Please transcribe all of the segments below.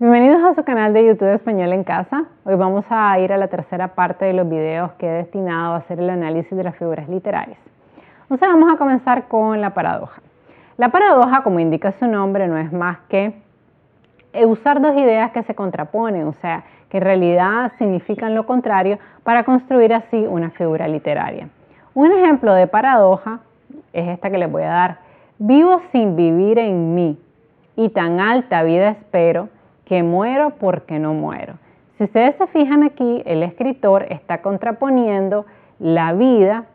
Bienvenidos a su canal de YouTube Español en Casa. Hoy vamos a ir a la tercera parte de los videos que he destinado a hacer el análisis de las figuras literarias. Entonces vamos a comenzar con la paradoja. La paradoja, como indica su nombre, no es más que usar dos ideas que se contraponen, o sea, que en realidad significan lo contrario para construir así una figura literaria. Un ejemplo de paradoja es esta que les voy a dar. Vivo sin vivir en mí y tan alta vida espero que muero porque no muero. Si ustedes se fijan aquí, el escritor está contraponiendo la vida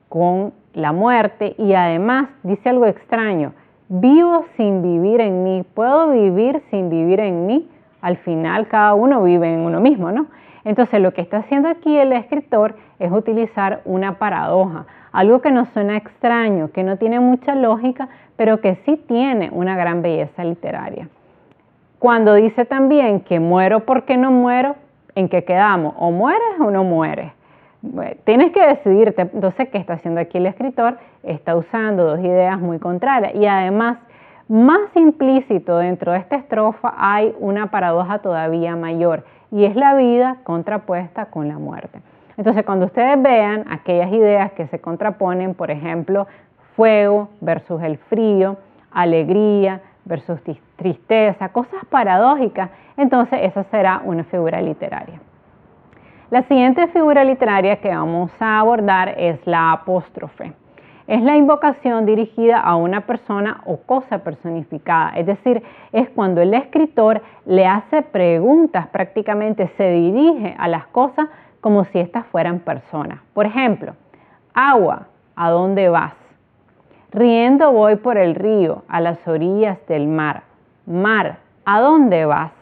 con la muerte y además dice algo extraño. Vivo sin vivir en mí. ¿Puedo vivir sin vivir en mí? Al final cada uno vive en uno mismo, ¿no? Entonces lo que está haciendo aquí el escritor es utilizar una paradoja, algo que nos suena extraño, que no tiene mucha lógica, pero que sí tiene una gran belleza literaria. Cuando dice también que muero porque no muero, ¿en qué quedamos? ¿O mueres o no mueres? Bueno, tienes que decidirte. Entonces, ¿qué está haciendo aquí el escritor? Está usando dos ideas muy contrarias y además, más implícito dentro de esta estrofa hay una paradoja todavía mayor y es la vida contrapuesta con la muerte. Entonces, cuando ustedes vean aquellas ideas que se contraponen, por ejemplo, fuego versus el frío, alegría versus tristeza, cosas paradójicas, entonces esa será una figura literaria. La siguiente figura literaria que vamos a abordar es la apóstrofe. Es la invocación dirigida a una persona o cosa personificada, es decir, es cuando el escritor le hace preguntas, prácticamente se dirige a las cosas como si éstas fueran personas. Por ejemplo, agua, ¿a dónde vas? Riendo voy por el río, a las orillas del mar. Mar, ¿a dónde vas?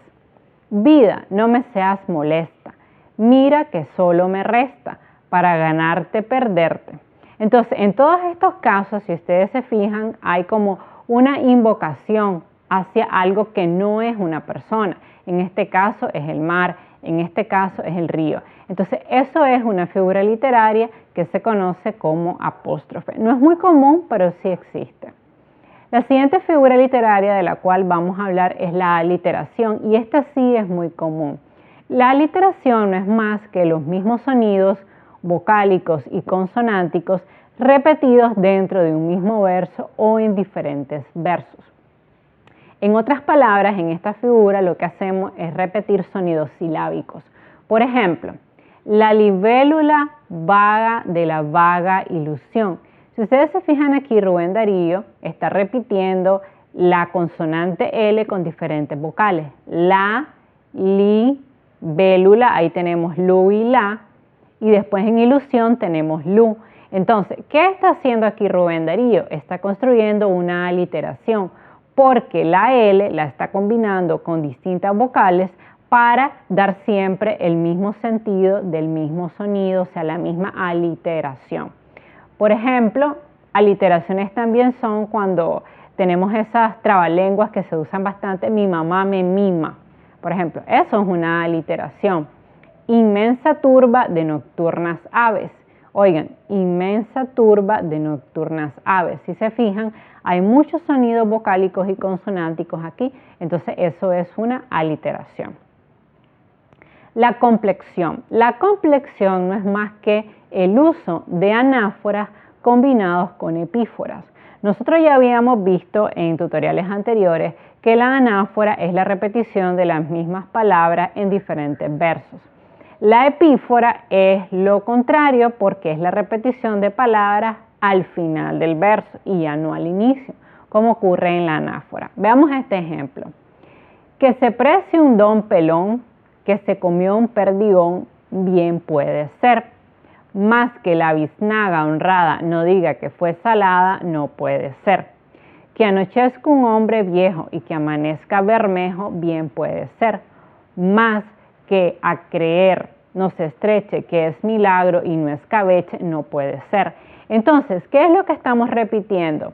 Vida, no me seas molesta. Mira que solo me resta, para ganarte, perderte. Entonces, en todos estos casos, si ustedes se fijan, hay como una invocación hacia algo que no es una persona. En este caso es el mar, en este caso es el río. Entonces, eso es una figura literaria que se conoce como apóstrofe. No es muy común, pero sí existe. La siguiente figura literaria de la cual vamos a hablar es la aliteración, y esta sí es muy común. La aliteración no es más que los mismos sonidos vocálicos y consonánticos repetidos dentro de un mismo verso o en diferentes versos. En otras palabras, en esta figura lo que hacemos es repetir sonidos silábicos. Por ejemplo, la libélula vaga de la vaga ilusión. Si ustedes se fijan aquí, Rubén Darío está repitiendo la consonante L con diferentes vocales. La, li, vélula, ahí tenemos lu y la, y después en ilusión tenemos lu. Entonces, ¿qué está haciendo aquí Rubén Darío? Está construyendo una aliteración, porque la L la está combinando con distintas vocales para dar siempre el mismo sentido del mismo sonido, o sea, la misma aliteración. Por ejemplo, aliteraciones también son cuando tenemos esas trabalenguas que se usan bastante, mi mamá me mima. Por ejemplo, eso es una aliteración. Inmensa turba de nocturnas aves. Oigan, inmensa turba de nocturnas aves. Si se fijan, hay muchos sonidos vocálicos y consonánticos aquí, entonces eso es una aliteración. La complexión. La complexión no es más que el uso de anáforas combinados con epíforas. Nosotros ya habíamos visto en tutoriales anteriores que la anáfora es la repetición de las mismas palabras en diferentes versos. La epífora es lo contrario porque es la repetición de palabras al final del verso y ya no al inicio, como ocurre en la anáfora. Veamos este ejemplo. Que se precie un don pelón, que se comió un perdigón, bien puede ser. Más que la biznaga honrada no diga que fue salada, no puede ser. Que anochezca un hombre viejo y que amanezca bermejo, bien puede ser. Más que a creer no se estreche, que es milagro y no escabeche, no puede ser. Entonces, ¿qué es lo que estamos repitiendo?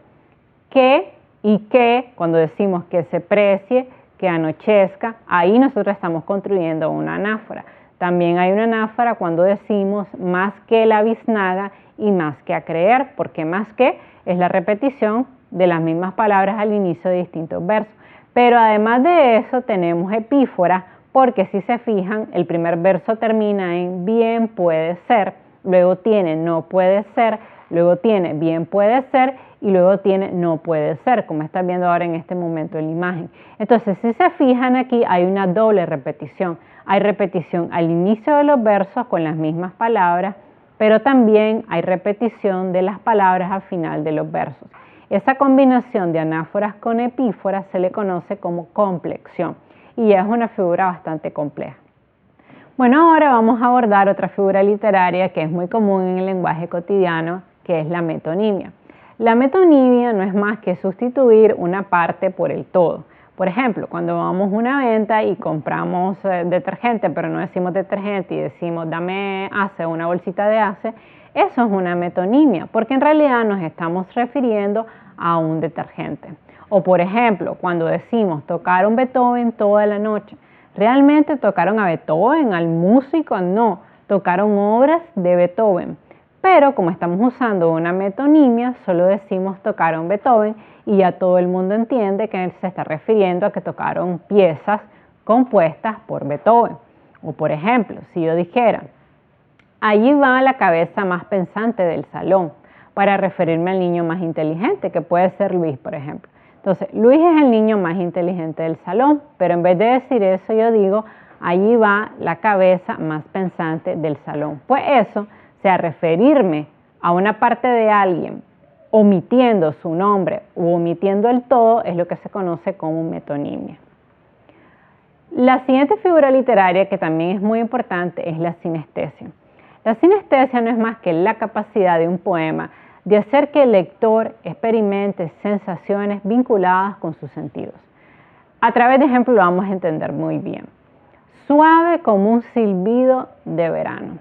Que y que, cuando decimos que se precie, que anochezca, ahí nosotros estamos construyendo una anáfora. También hay una anáfora cuando decimos más que la biznaga y más que a creer, porque más que es la repetición de las mismas palabras al inicio de distintos versos. Pero además de eso tenemos epíforas, porque si se fijan, el primer verso termina en bien puede ser, luego tiene no puede ser, luego tiene bien puede ser y luego tiene no puede ser, como están viendo ahora en este momento en la imagen. Entonces, si se fijan aquí, hay una doble repetición. Hay repetición al inicio de los versos con las mismas palabras, pero también hay repetición de las palabras al final de los versos. Esa combinación de anáforas con epíforas se le conoce como complexión y es una figura bastante compleja. Bueno, ahora vamos a abordar otra figura literaria que es muy común en el lenguaje cotidiano, que es la metonimia. La metonimia no es más que sustituir una parte por el todo. Por ejemplo, cuando vamos a una venta y compramos detergente, pero no decimos detergente y decimos dame Ace, una bolsita de Ace, eso es una metonimia, porque en realidad nos estamos refiriendo a un detergente. O por ejemplo, cuando decimos tocaron Beethoven toda la noche, ¿realmente tocaron a Beethoven, al músico? No, tocaron obras de Beethoven. Pero como estamos usando una metonimia, solo decimos tocaron Beethoven y ya todo el mundo entiende que se está refiriendo a que tocaron piezas compuestas por Beethoven. O por ejemplo, si yo dijera, allí va la cabeza más pensante del salón, para referirme al niño más inteligente, que puede ser Luis, por ejemplo. Entonces, Luis es el niño más inteligente del salón, pero en vez de decir eso, yo digo, allí va la cabeza más pensante del salón. Pues eso, o sea, referirme a una parte de alguien omitiendo su nombre o omitiendo el todo es lo que se conoce como metonimia. La siguiente figura literaria que también es muy importante es la sinestesia. La sinestesia no es más que la capacidad de un poema de hacer que el lector experimente sensaciones vinculadas con sus sentidos. A través de ejemplo lo vamos a entender muy bien. Suave como un silbido de verano.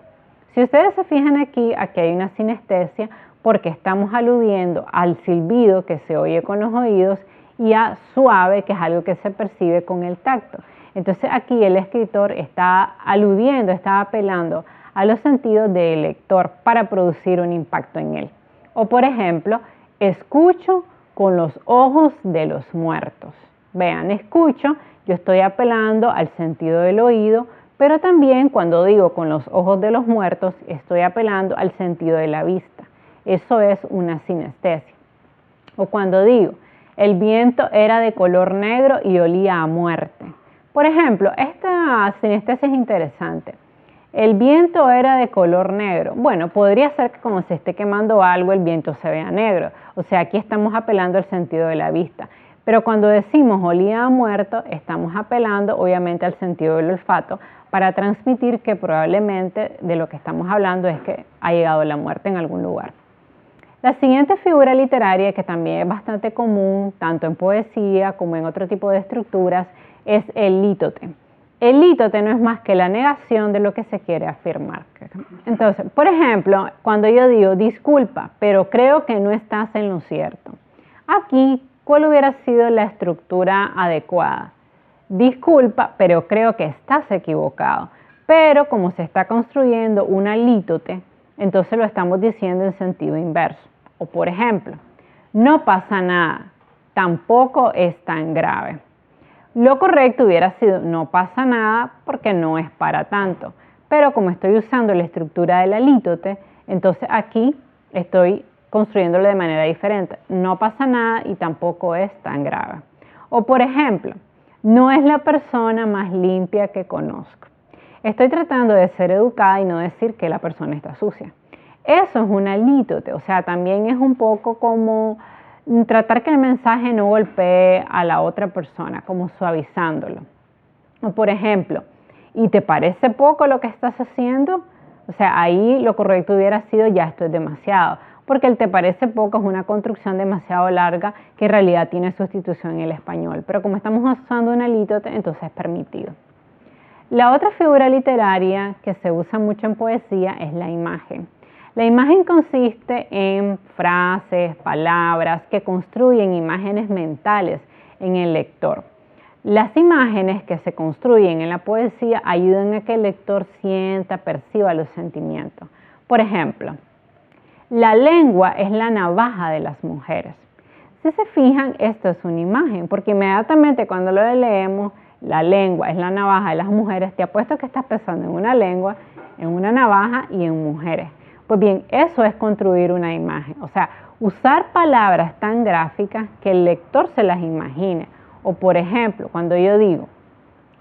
Si ustedes se fijan aquí hay una sinestesia porque estamos aludiendo al silbido que se oye con los oídos y a suave, que es algo que se percibe con el tacto. Entonces aquí el escritor está aludiendo, está apelando a los sentidos del lector para producir un impacto en él. O por ejemplo, escucho con los ojos de los muertos. Vean, escucho, yo estoy apelando al sentido del oído, pero también cuando digo con los ojos de los muertos, estoy apelando al sentido de la vista. Eso es una sinestesia. O cuando digo, el viento era de color negro y olía a muerte. Por ejemplo, esta sinestesia es interesante. El viento era de color negro. Bueno, podría ser que como se esté quemando algo, el viento se vea negro. O sea, aquí estamos apelando al sentido de la vista. Pero cuando decimos olía a muerto, estamos apelando obviamente al sentido del olfato para transmitir que probablemente de lo que estamos hablando es que ha llegado la muerte en algún lugar. La siguiente figura literaria, que también es bastante común, tanto en poesía como en otro tipo de estructuras, es el lítote. El lítote no es más que la negación de lo que se quiere afirmar. Entonces, por ejemplo, cuando yo digo, disculpa, pero creo que no estás en lo cierto. Aquí, ¿cuál hubiera sido la estructura adecuada? Disculpa, pero creo que estás equivocado. Pero como se está construyendo una lítote, entonces lo estamos diciendo en sentido inverso. O por ejemplo, no pasa nada, tampoco es tan grave. Lo correcto hubiera sido no pasa nada porque no es para tanto. Pero como estoy usando la estructura de la lítote, entonces aquí estoy construyéndolo de manera diferente. No pasa nada y tampoco es tan grave. O por ejemplo, no es la persona más limpia que conozco. Estoy tratando de ser educada y no decir que la persona está sucia. Eso es una lítote, o sea, también es un poco como tratar que el mensaje no golpee a la otra persona, como suavizándolo. O por ejemplo, ¿y te parece poco lo que estás haciendo? O sea, ahí lo correcto hubiera sido ya esto es demasiado, porque el te parece poco es una construcción demasiado larga que en realidad tiene sustitución en el español, pero como estamos usando una lítote, entonces es permitido. La otra figura literaria que se usa mucho en poesía es la imagen. La imagen consiste en frases, palabras que construyen imágenes mentales en el lector. Las imágenes que se construyen en la poesía ayudan a que el lector sienta, perciba los sentimientos. Por ejemplo, la lengua es la navaja de las mujeres. Si se fijan, esto es una imagen, porque inmediatamente cuando lo leemos, la lengua es la navaja de las mujeres, te apuesto que estás pensando en una lengua, en una navaja y en mujeres. Pues bien, eso es construir una imagen, o sea, usar palabras tan gráficas que el lector se las imagine. O por ejemplo, cuando yo digo,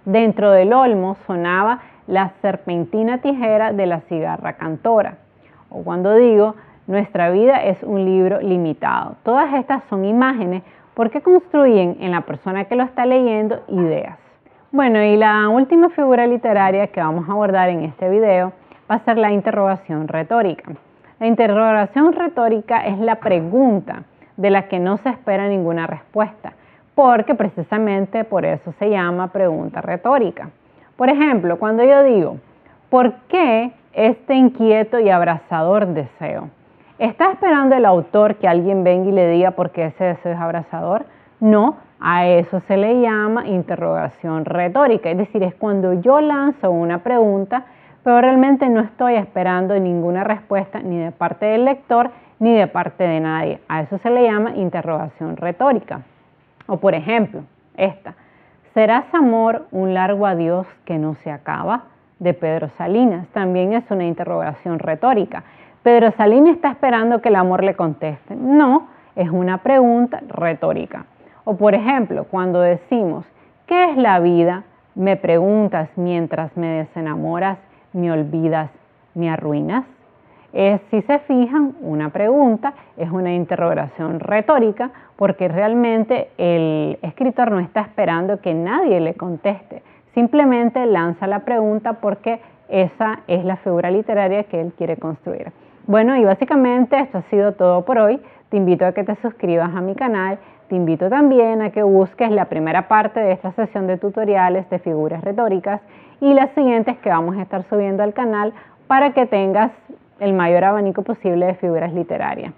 dentro del olmo sonaba la serpentina tijera de la cigarra cantora. O cuando digo, nuestra vida es un libro limitado. Todas estas son imágenes porque construyen en la persona que lo está leyendo ideas. Bueno, y la última figura literaria que vamos a abordar en este video va a ser la interrogación retórica. La interrogación retórica es la pregunta de la que no se espera ninguna respuesta, porque precisamente por eso se llama pregunta retórica. Por ejemplo, cuando yo digo, ¿por qué este inquieto y abrasador deseo? ¿Está esperando el autor que alguien venga y le diga por qué ese deseo es abrasador? No, a eso se le llama interrogación retórica, es decir, es cuando yo lanzo una pregunta, pero realmente no estoy esperando ninguna respuesta ni de parte del lector ni de parte de nadie. A eso se le llama interrogación retórica. O por ejemplo, esta, ¿serás amor un largo adiós que no se acaba? De Pedro Salinas, también es una interrogación retórica. Pedro Salinas está esperando que el amor le conteste. No, es una pregunta retórica. O por ejemplo, cuando decimos, ¿qué es la vida? Me preguntas mientras me desenamoras, me olvidas, me arruinas. Si se fijan, una pregunta es una interrogación retórica porque realmente el escritor no está esperando que nadie le conteste. Simplemente lanza la pregunta porque esa es la figura literaria que él quiere construir. Bueno, y básicamente esto ha sido todo por hoy. Te invito a que te suscribas a mi canal. Te invito también a que busques la primera parte de esta sesión de tutoriales de figuras retóricas y las siguientes que vamos a estar subiendo al canal para que tengas el mayor abanico posible de figuras literarias.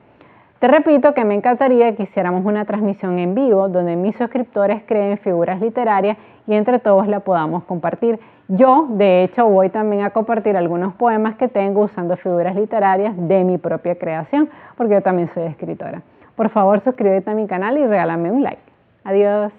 Te repito que me encantaría que hiciéramos una transmisión en vivo donde mis suscriptores creen figuras literarias y entre todos la podamos compartir. Yo, de hecho, voy también a compartir algunos poemas que tengo usando figuras literarias de mi propia creación, porque yo también soy escritora. Por favor, suscríbete a mi canal y regálame un like. Adiós.